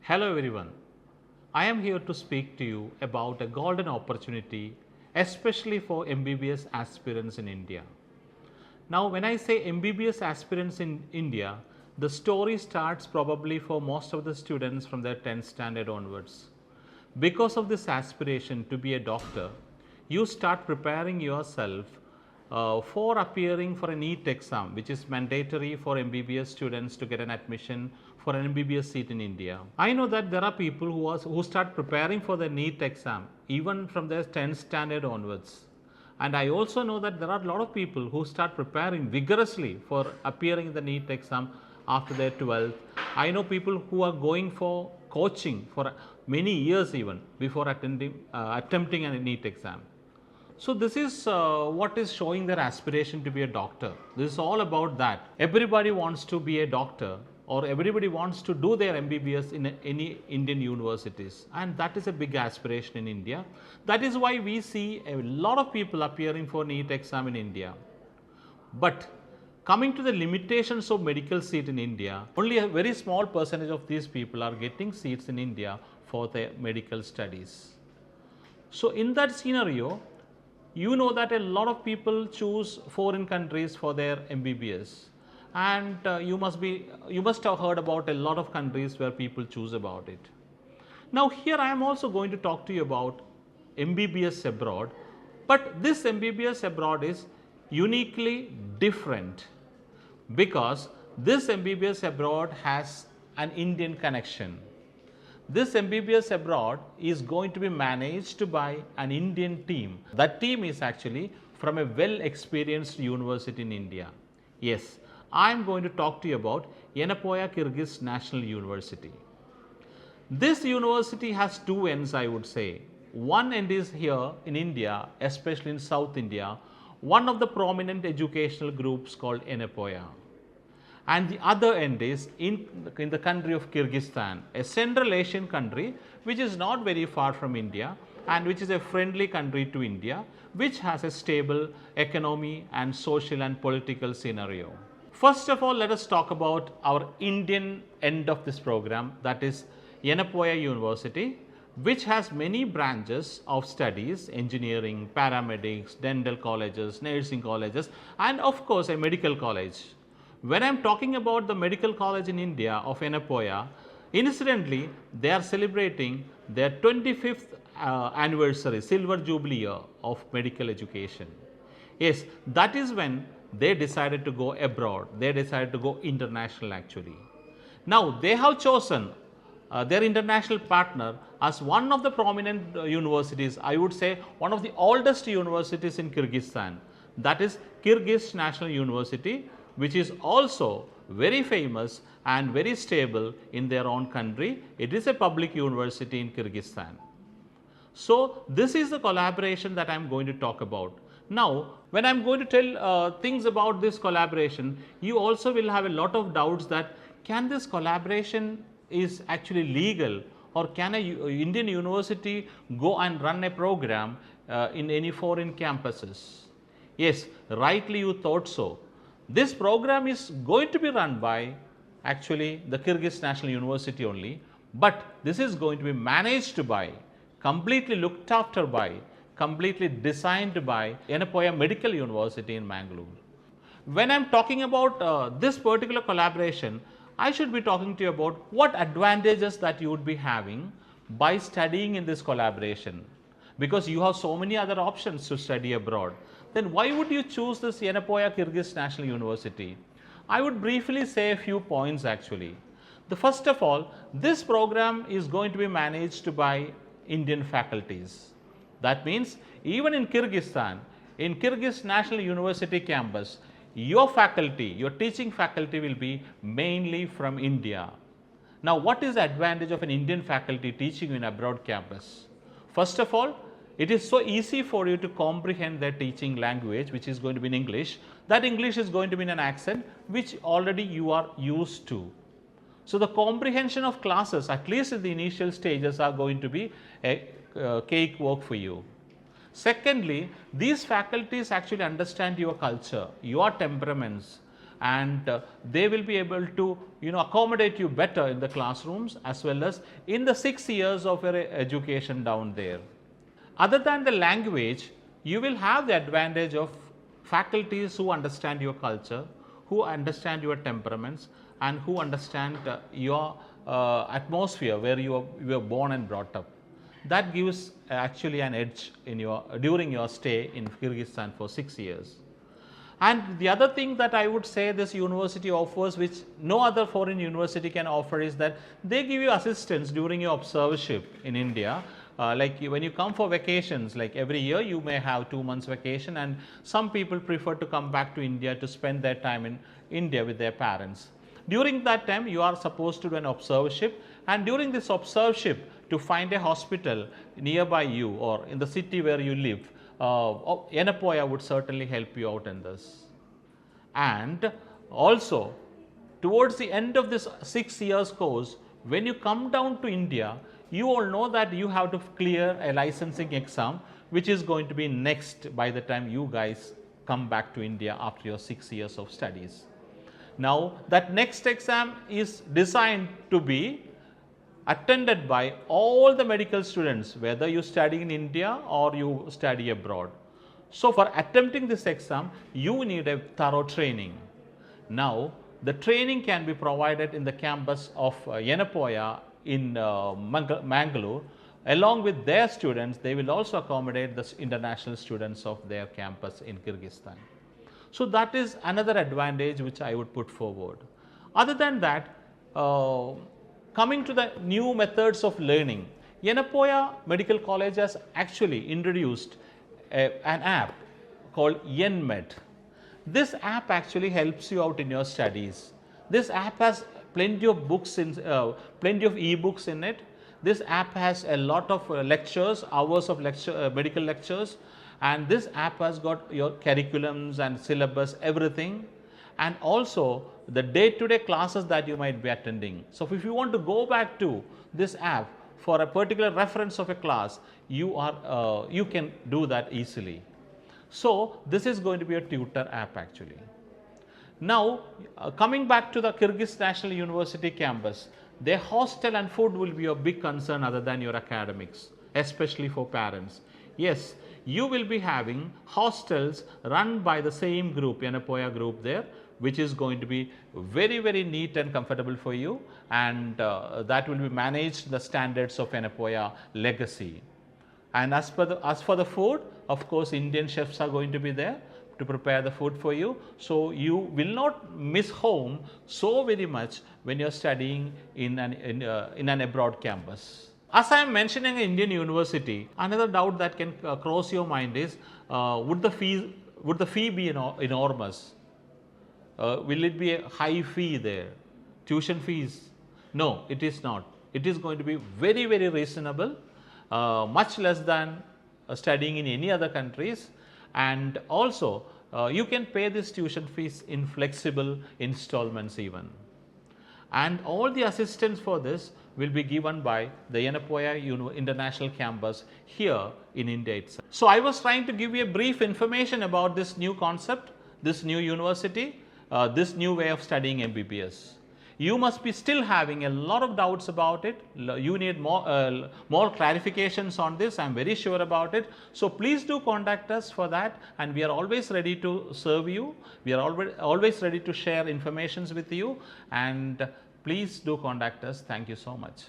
Hello everyone, I am here to speak to you about a golden opportunity especially for MBBS aspirants in India. Now when I say MBBS aspirants in India, the story starts probably for most of the students from their 10th standard onwards. Because of this aspiration to be a doctor, you start preparing yourself for appearing for a NEET exam, which is mandatory for MBBS students to get an admission for an MBBS seat in India. I know that there are people who start preparing for the NEET exam even from their 10th standard onwards. And I also know that there are a lot of people who start preparing vigorously for appearing in the NEET exam after their 12th. I know people who are going for coaching for many years even before attempting a NEET exam. So this is what is showing their aspiration to be a doctor. This is all about that. Everybody wants to be a doctor, or everybody wants to do their MBBS in any Indian universities, and that is a big aspiration in India. That is why we see a lot of people appearing for NEET exam in India. But coming to the limitations of medical seat in India, only a very small percentage of these people are getting seats in India for their medical studies. So in that scenario, you know that a lot of people choose foreign countries for their MBBS, and you must have heard about a lot of countries where people choose about it. Now here I am also going to talk to you about MBBS abroad, but this MBBS abroad is uniquely different because this MBBS abroad has an Indian connection. This MBBS abroad is going to be managed by an Indian team. That team is actually from a well-experienced university in India. Yes, I am going to talk to you about Yenepoya Kyrgyz National University. This university has two ends, I would say. One end is here in India, especially in South India, one of the prominent educational groups called Yenepoya. And the other end is in the country of Kyrgyzstan, a Central Asian country which is not very far from India and which is a friendly country to India, which has a stable economy and social and political scenario. First of all, let us talk about our Indian end of this program, that is Yenepoya University, which has many branches of studies: engineering, paramedics, dental colleges, nursing colleges, and of course a medical college. When I am talking about the medical college in India of Yenepoya, incidentally they are celebrating their 25th anniversary, silver jubilee year of medical education. Yes, that is when they decided to go abroad, they decided to go international actually. Now they have chosen their international partner as one of the prominent universities, I would say one of the oldest universities in Kyrgyzstan, that is Kyrgyz National University, which is also very famous and very stable in their own country. It is a public university in Kyrgyzstan. So this is the collaboration that I am going to talk about. Now when I am going to tell things about this collaboration, you also will have a lot of doubts that can this collaboration is actually legal, or can a Indian university go and run a program in any foreign campuses? Yes, rightly you thought so. This program is going to be run by actually the Kyrgyz National University only, but this is going to be managed by, completely looked after by, completely designed by Yenepoya Medical University in Mangalore. When I am talking about this particular collaboration, I should be talking to you about what advantages that you would be having by studying in this collaboration, because you have so many other options to study abroad. Then why would you choose this Yenepoya Kyrgyz National University? I would briefly say a few points actually. The first of all, this program is going to be managed by Indian faculties. That means even in Kyrgyzstan, in Kyrgyz National University campus, your faculty, your teaching faculty will be mainly from India. Now what is the advantage of an Indian faculty teaching in abroad campus? First of all, it is so easy for you to comprehend their teaching language, which is going to be in English. That English is going to be in an accent which already you are used to. So the comprehension of classes, at least in the initial stages, are going to be a cakewalk for you. Secondly, these faculties actually understand your culture, your temperaments, and they will be able to accommodate you better in the classrooms as well as in the 6 years of your education down there. Other than the language, you will have the advantage of faculties who understand your culture, who understand your temperaments, and who understand your atmosphere where you were born and brought up. That gives actually an edge in during your stay in Kyrgyzstan for 6 years. And the other thing that I would say this university offers, which no other foreign university can offer, is that they give you assistance during your observership in India. Like when you come for vacations, like every year you may have 2 months vacation, and some people prefer to come back to India to spend their time in India with their parents. During that time you are supposed to do an observership, and during this observership to find a hospital nearby you or in the city where you live, Yenepoya would certainly help you out in this. And also towards the end of this 6 years course, when you come down to India, you all know that you have to clear a licensing exam, which is going to be next by the time you guys come back to India after your 6 years of studies. Now that next exam is designed to be attended by all the medical students, whether you study in India or you study abroad. So for attempting this exam, you need a thorough training. Now the training can be provided in the campus of Yenepoya in Mangalore. Along with their students, they will also accommodate the international students of their campus in Kyrgyzstan. So that is another advantage which I would put forward. Other than that, coming to the new methods of learning, Yenepoya Medical College has actually introduced an app called YenMed. This app actually helps you out in your studies. This app has plenty of books plenty of e-books in it. This app has a lot of lectures, hours of medical lectures, and this app has got your curriculums and syllabus, everything, and also the day-to-day classes that you might be attending. So if you want to go back to this app for a particular reference of a class, you can do that easily. So this is going to be a tutor app actually. Now coming back to the Kyrgyz National University campus, their hostel and food will be a big concern other than your academics, especially for parents. Yes, you will be having hostels run by the same group, Yenepoya group there, which is going to be very, very neat and comfortable for you, and that will be managed the standards of Yenepoya legacy. And as for the food, of course, Indian chefs are going to be there to prepare the food for you. So you will not miss home so very much when you're studying in an abroad campus. As I am mentioning an Indian university, another doubt that can cross your mind is, would the fee be enormous? Will it be a high fee there? Tuition fees? No, it is not. It is going to be very, very reasonable, much less than studying in any other countries, and also you can pay this tuition fees in flexible installments even. And all the assistance for this will be given by the Yenepoya International Campus here in India itself. So I was trying to give you a brief information about this new concept, this new university, this new way of studying MBBS. You must be still having a lot of doubts about it. You need more clarifications on this. I am very sure about it. So please do contact us for that, and we are always ready to serve you. We are always ready to share informations with you, and please do contact us. Thank you so much.